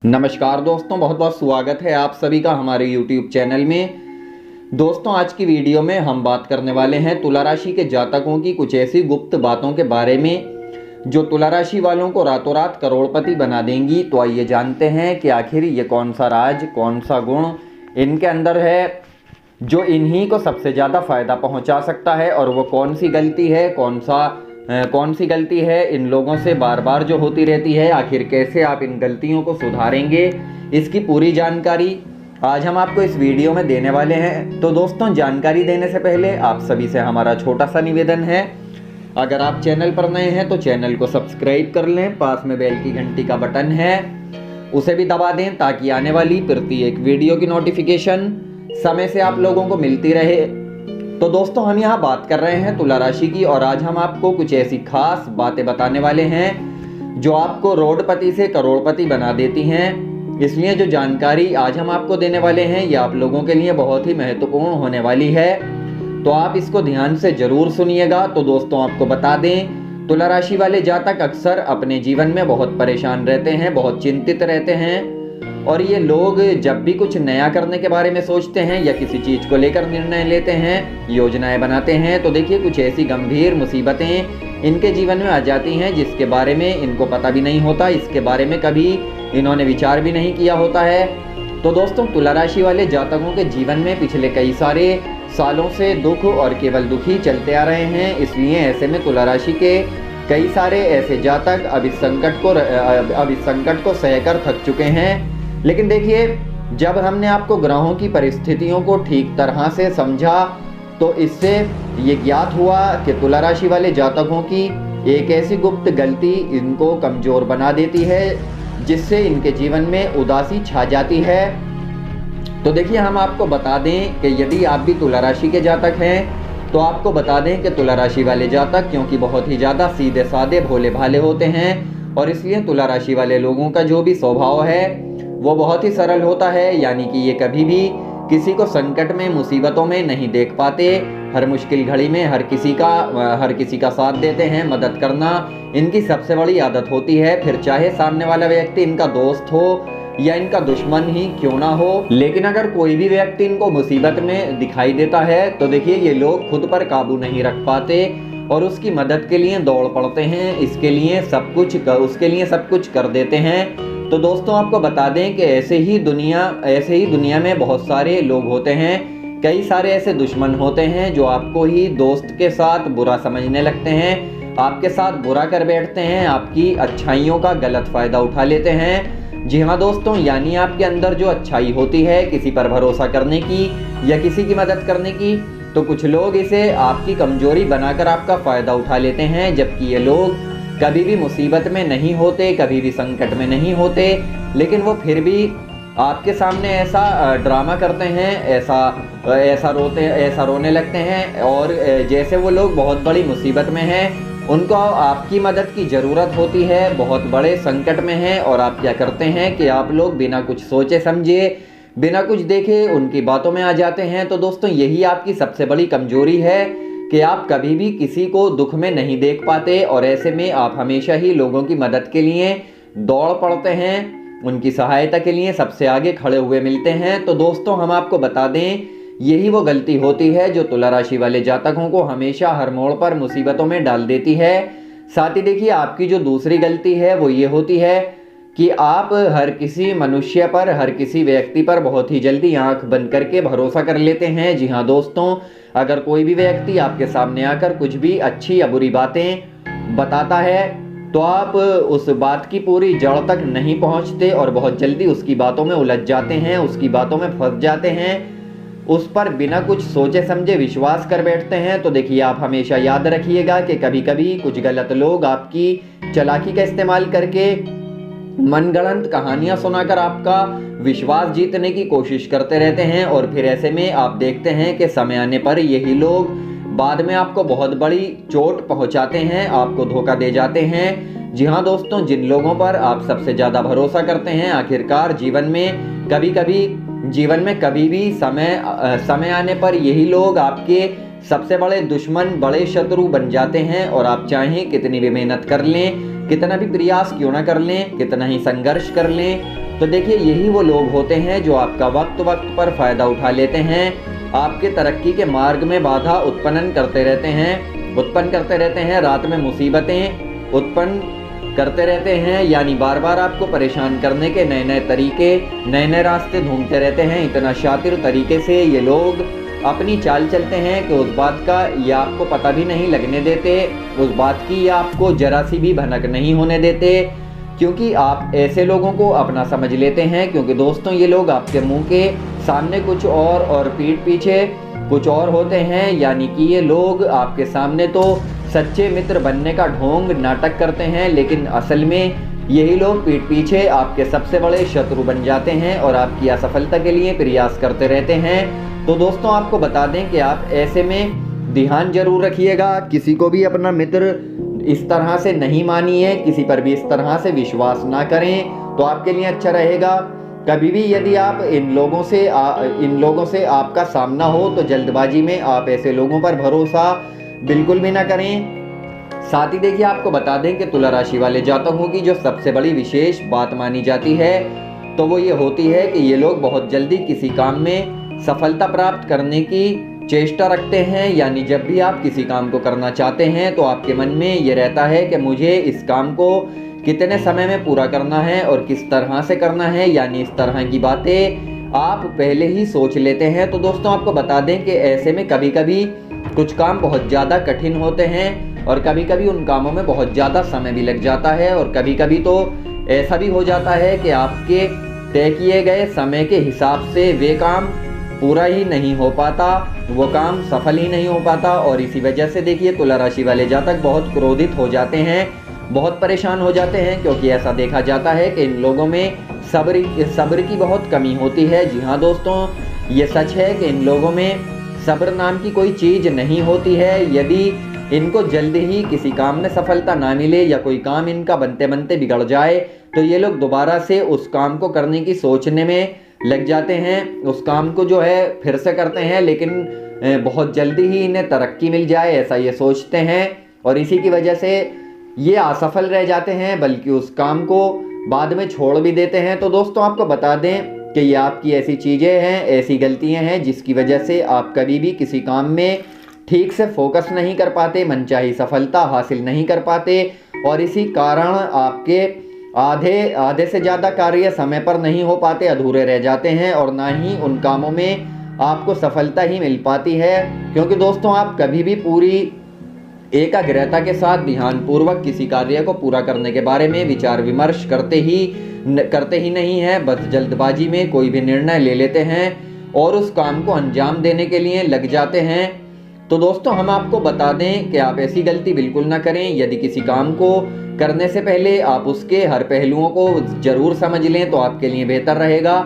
नमस्कार दोस्तों, बहुत बहुत स्वागत है आप सभी का हमारे YouTube चैनल में। दोस्तों, आज की वीडियो में हम बात करने वाले हैं तुला राशि के जातकों की कुछ ऐसी गुप्त बातों के बारे में जो तुला राशि वालों को रातों रात करोड़पति बना देंगी। तो आइए जानते हैं कि आखिर ये कौन सा राज, कौन सा गुण इनके अंदर है जो इन्हीं को सबसे ज़्यादा फायदा पहुंचा सकता है, और वो कौन सी गलती है, कौन सी गलती है इन लोगों से बार बार जो होती रहती है। आखिर कैसे आप इन गलतियों को सुधारेंगे, इसकी पूरी जानकारी आज हम आपको इस वीडियो में देने वाले हैं। तो दोस्तों, जानकारी देने से पहले आप सभी से हमारा छोटा सा निवेदन है, अगर आप चैनल पर नए हैं तो चैनल को सब्सक्राइब कर लें। पास में बेल की घंटी का बटन है, उसे भी दबा दें ताकि आने वाली प्रत्येक वीडियो की नोटिफिकेशन समय से आप लोगों को मिलती रहे। तो दोस्तों, हम यहाँ बात कर रहे हैं तुला राशि की, और आज हम आपको कुछ ऐसी खास बातें बताने वाले हैं जो आपको रोडपति से करोड़पति बना देती हैं। इसलिए जो जानकारी आज हम आपको देने वाले हैं ये आप लोगों के लिए बहुत ही महत्वपूर्ण होने वाली है, तो आप इसको ध्यान से जरूर सुनिएगा। तो दोस्तों, आपको बता दें, तुला राशि वाले जातक अक्सर अपने जीवन में बहुत परेशान रहते हैं, बहुत चिंतित रहते हैं, और ये लोग जब भी कुछ नया करने के बारे में सोचते हैं या किसी चीज को लेकर निर्णय लेते हैं, योजनाएं बनाते हैं, तो देखिए कुछ ऐसी गंभीर मुसीबतें इनके जीवन में आ जाती हैं जिसके बारे में इनको पता भी नहीं होता, इसके बारे में कभी इन्होंने विचार भी नहीं किया होता है। तो दोस्तों, तुला राशि वाले जातकों के जीवन में पिछले कई सारे सालों से दुख और केवल दुख ही चलते आ रहे हैं। इसलिए ऐसे में तुला राशि के कई सारे ऐसे जातक अब इस संकट को सहकर थक चुके हैं। लेकिन देखिए, जब हमने आपको ग्रहों की परिस्थितियों को ठीक तरह से समझा तो इससे ये ज्ञात हुआ कि तुला राशि वाले जातकों की एक ऐसी गुप्त गलती इनको कमजोर बना देती है जिससे इनके जीवन में उदासी छा जाती है। तो देखिए, हम आपको बता दें कि यदि आप भी तुला राशि के जातक हैं तो आपको बता दें कि तुला राशि वाले जातक क्योंकि बहुत ही ज़्यादा सीधे साधे भोले भाले होते हैं, और इसलिए तुला राशि वाले लोगों का जो भी स्वभाव है वो बहुत ही सरल होता है। यानी कि ये कभी भी किसी को संकट में, मुसीबतों में नहीं देख पाते। हर मुश्किल घड़ी में हर किसी का साथ देते हैं। मदद करना इनकी सबसे बड़ी आदत होती है, फिर चाहे सामने वाला व्यक्ति इनका दोस्त हो या इनका दुश्मन ही क्यों ना हो। लेकिन अगर कोई भी व्यक्ति इनको मुसीबत में दिखाई देता है तो देखिए ये लोग खुद पर काबू नहीं रख पाते और उसकी मदद के लिए दौड़ पड़ते हैं। उसके लिए सब कुछ कर देते हैं। तो दोस्तों, आपको बता दें कि ऐसे ही दुनिया में बहुत सारे लोग होते हैं। कई सारे ऐसे दुश्मन होते हैं जो आपको ही दोस्त के साथ बुरा समझने लगते हैं, आपके साथ बुरा कर बैठते हैं, आपकी अच्छाइयों का गलत फायदा उठा लेते हैं। जी हाँ दोस्तों, यानी आपके अंदर जो अच्छाई होती है किसी पर भरोसा करने की या किसी की मदद करने की, तो कुछ लोग इसे आपकी कमजोरी बनाकर आपका फायदा उठा लेते हैं। जबकि ये लोग कभी भी मुसीबत में नहीं होते, कभी भी संकट में नहीं होते, लेकिन वो फिर भी आपके सामने ऐसा ड्रामा करते हैं, ऐसा रोने लगते हैं, और जैसे वो लोग बहुत बड़ी मुसीबत में हैं, उनको आपकी मदद की ज़रूरत होती है, बहुत बड़े संकट में हैं, और आप क्या करते हैं कि आप लोग बिना कुछ सोचे समझे, बिना कुछ देखे उनकी बातों में आ जाते हैं। तो दोस्तों, यही आपकी सबसे बड़ी कमजोरी है कि आप कभी भी किसी को दुख में नहीं देख पाते, और ऐसे में आप हमेशा ही लोगों की मदद के लिए दौड़ पड़ते हैं, उनकी सहायता के लिए सबसे आगे खड़े हुए मिलते हैं। तो दोस्तों, हम आपको बता दें, यही वो गलती होती है जो तुला राशि वाले जातकों को हमेशा हर मोड़ पर मुसीबतों में डाल देती है। साथ ही देखिए, आपकी जो दूसरी गलती है वो ये होती है कि आप हर किसी मनुष्य पर, हर किसी व्यक्ति पर बहुत ही जल्दी आंख बंद करके भरोसा कर लेते हैं। जी हाँ दोस्तों, अगर कोई भी व्यक्ति आपके सामने आकर कुछ भी अच्छी या बुरी बातें बताता है तो आप उस बात की पूरी जड़ तक नहीं पहुंचते और बहुत जल्दी उसकी बातों में उलझ जाते हैं, उसकी बातों में फंस जाते हैं, उस पर बिना कुछ सोचे समझे विश्वास कर बैठते हैं। तो देखिए, आप हमेशा याद रखिएगा कि कभी कभी कुछ गलत लोग आपकी चालाकी का इस्तेमाल करके मनगढ़ंत कहानियां सुनाकर आपका विश्वास जीतने की कोशिश करते रहते हैं, और फिर ऐसे में आप देखते हैं कि समय आने पर यही लोग बाद में आपको बहुत बड़ी चोट पहुंचाते हैं, आपको धोखा दे जाते हैं। जी हाँ दोस्तों, जिन लोगों पर आप सबसे ज़्यादा भरोसा करते हैं, आखिरकार जीवन में कभी भी समय आने पर यही लोग आपके सबसे बड़े दुश्मन, बड़े शत्रु बन जाते हैं। और आप चाहें कितनी भी मेहनत कर लें, कितना भी प्रयास क्यों ना कर लें, कितना ही संघर्ष कर लें, तो देखिए यही वो लोग होते हैं जो आपका वक्त वक्त पर फ़ायदा उठा लेते हैं, आपके तरक्की के मार्ग में बाधा उत्पन्न करते रहते हैं, रात में मुसीबतें उत्पन्न करते रहते हैं, यानी बार बार आपको परेशान करने के नए नए तरीके, नए नए रास्ते ढूंढते रहते हैं। इतना शातिर तरीके से ये लोग अपनी चाल चलते हैं कि उस बात का ये आपको पता भी नहीं लगने देते, उस बात की ये आपको जरा सी भी भनक नहीं होने देते, क्योंकि आप ऐसे लोगों को अपना समझ लेते हैं। क्योंकि दोस्तों ये लोग आपके मुंह के सामने कुछ और पीठ पीछे कुछ और होते हैं, यानी कि ये लोग आपके सामने तो सच्चे मित्र बनने का ढोंग नाटक करते हैं, लेकिन असल में यही लोग पीठ पीछे आपके सबसे बड़े शत्रु बन जाते हैं और आपकी असफलता के लिए प्रयास करते रहते हैं। तो दोस्तों आपको बता दें कि आप ऐसे में ध्यान जरूर रखिएगा, किसी को भी अपना मित्र इस तरह से नहीं मानिए, किसी पर भी इस तरह से विश्वास ना करें, तो आपके लिए अच्छा रहेगा। कभी भी यदि आप इन लोगों से आपका सामना हो तो जल्दबाजी में आप ऐसे लोगों पर भरोसा बिल्कुल भी ना करें। साथ ही देखिए आपको बता दें कि तुला राशि वाले जातकों की जो सबसे बड़ी विशेष बात मानी जाती है तो वो ये होती है कि ये लोग बहुत जल्दी किसी काम में सफलता प्राप्त करने की चेष्टा रखते हैं। यानी जब भी आप किसी काम को करना चाहते हैं तो आपके मन में ये रहता है कि मुझे इस काम को कितने समय में पूरा करना है और किस तरह से करना है, यानी इस तरह की बातें आप पहले ही सोच लेते हैं। तो दोस्तों आपको बता दें कि ऐसे में कभी कभी कुछ काम बहुत ज़्यादा कठिन होते हैं और कभी कभी उन कामों में बहुत ज़्यादा समय भी लग जाता है, और कभी कभी तो ऐसा भी हो जाता है कि आपके तय किए गए समय के हिसाब से वे काम पूरा ही नहीं हो पाता, वो काम सफल ही नहीं हो पाता। और इसी वजह से देखिए तुला राशि वाले जातक बहुत क्रोधित हो जाते हैं, बहुत परेशान हो जाते हैं, क्योंकि ऐसा देखा जाता है कि इन लोगों में सब्र की बहुत कमी होती है। जी हाँ दोस्तों, ये सच है कि इन लोगों में सब्र नाम की कोई चीज़ नहीं होती है। यदि इनको जल्दी ही किसी काम में सफलता ना मिले या कोई काम इनका बनते बनते बिगड़ जाए तो ये लोग दोबारा से उस काम को करने की सोचने में लग जाते हैं, उस काम को जो है फिर से करते हैं, लेकिन बहुत जल्दी ही इन्हें तरक्की मिल जाए ऐसा ये सोचते हैं, और इसी की वजह से ये असफल रह जाते हैं, बल्कि उस काम को बाद में छोड़ भी देते हैं। तो दोस्तों आपको बता दें कि ये आपकी ऐसी चीज़ें हैं, ऐसी गलतियां हैं जिसकी वजह से आप कभी भी किसी काम में ठीक से फोकस नहीं कर पाते, मनचाही सफलता हासिल नहीं कर पाते, और इसी कारण आपके आधे से ज़्यादा कार्य समय पर नहीं हो पाते, अधूरे रह जाते हैं, और ना ही उन कामों में आपको सफलता ही मिल पाती है। क्योंकि दोस्तों आप कभी भी पूरी एकाग्रता के साथ ध्यानपूर्वक किसी कार्य को पूरा करने के बारे में विचार विमर्श करते ही नहीं है, बस जल्दबाजी में कोई भी निर्णय ले लेते हैं और उस काम को अंजाम देने के लिए लग जाते हैं। तो दोस्तों हम आपको बता दें कि आप ऐसी गलती बिल्कुल ना करें। यदि किसी काम को करने से पहले आप उसके हर पहलुओं को जरूर समझ लें तो आपके लिए बेहतर रहेगा।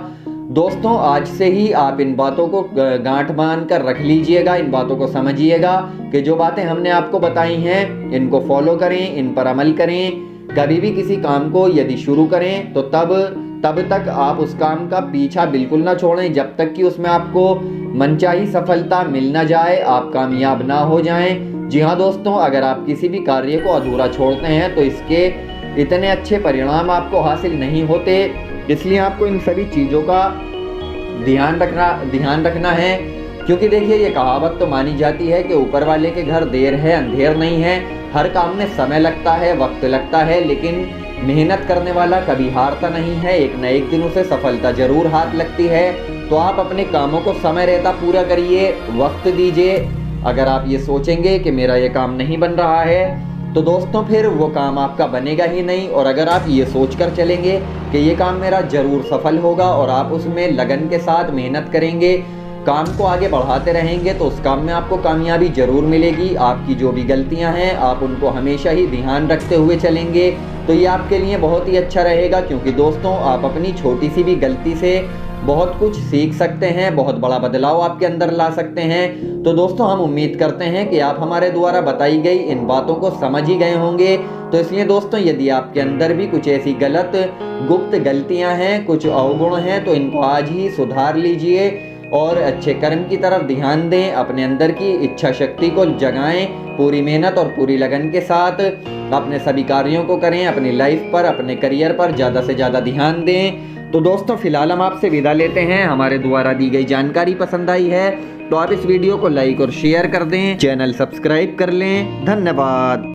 दोस्तों आज से ही आप इन बातों को गांठ बांध कर रख लीजिएगा, इन बातों को समझिएगा कि जो बातें हमने आपको बताई हैं इनको फॉलो करें, इन पर अमल करें। कभी भी किसी काम को यदि शुरू करें तो तब तक आप उस काम का पीछा बिल्कुल ना छोड़ें जब तक कि उसमें आपको मनचाही सफलता मिल ना जाए, आप कामयाब ना हो जाएं। जी हाँ दोस्तों, अगर आप किसी भी कार्य को अधूरा छोड़ते हैं तो इसके इतने अच्छे परिणाम आपको हासिल नहीं होते, इसलिए आपको इन सभी चीज़ों का ध्यान रखना है। क्योंकि देखिए ये कहावत तो मानी जाती है कि ऊपर वाले के घर देर है अंधेर नहीं है। हर काम में समय लगता है, वक्त लगता है, लेकिन मेहनत करने वाला कभी हारता नहीं है। एक न एक दिन उसे सफलता जरूर हाथ लगती है। तो आप अपने कामों को समय रहता पूरा करिए, वक्त दीजिए। अगर आप ये सोचेंगे कि मेरा ये काम नहीं बन रहा है तो दोस्तों फिर वो काम आपका बनेगा ही नहीं। और अगर आप ये सोचकर चलेंगे कि ये काम मेरा जरूर सफल होगा और आप उसमें लगन के साथ मेहनत करेंगे, काम को आगे बढ़ाते रहेंगे, तो उस काम में आपको कामयाबी जरूर मिलेगी। आपकी जो भी गलतियां हैं आप उनको हमेशा ही ध्यान रखते हुए चलेंगे तो ये आपके लिए बहुत ही अच्छा रहेगा। क्योंकि दोस्तों आप अपनी छोटी सी भी गलती से बहुत कुछ सीख सकते हैं, बहुत बड़ा बदलाव आपके अंदर ला सकते हैं। तो दोस्तों हम उम्मीद करते हैं कि आप हमारे द्वारा बताई गई इन बातों को समझ ही गए होंगे। तो इसलिए दोस्तों यदि आपके अंदर भी कुछ ऐसी गलत गुप्त गलतियां हैं, कुछ अवगुण हैं, तो इनको आज ही सुधार लीजिए और अच्छे कर्म की तरफ ध्यान दें। अपने अंदर की इच्छा शक्ति को जगाएं, पूरी मेहनत और पूरी लगन के साथ अपने सभी कार्यों को करें, अपनी लाइफ पर, अपने करियर पर ज़्यादा से ज़्यादा ध्यान दें। तो दोस्तों फिलहाल हम आपसे विदा लेते हैं। हमारे द्वारा दी गई जानकारी पसंद आई है तो आप इस वीडियो को लाइक और शेयर कर दें, चैनल सब्सक्राइब कर लें। धन्यवाद।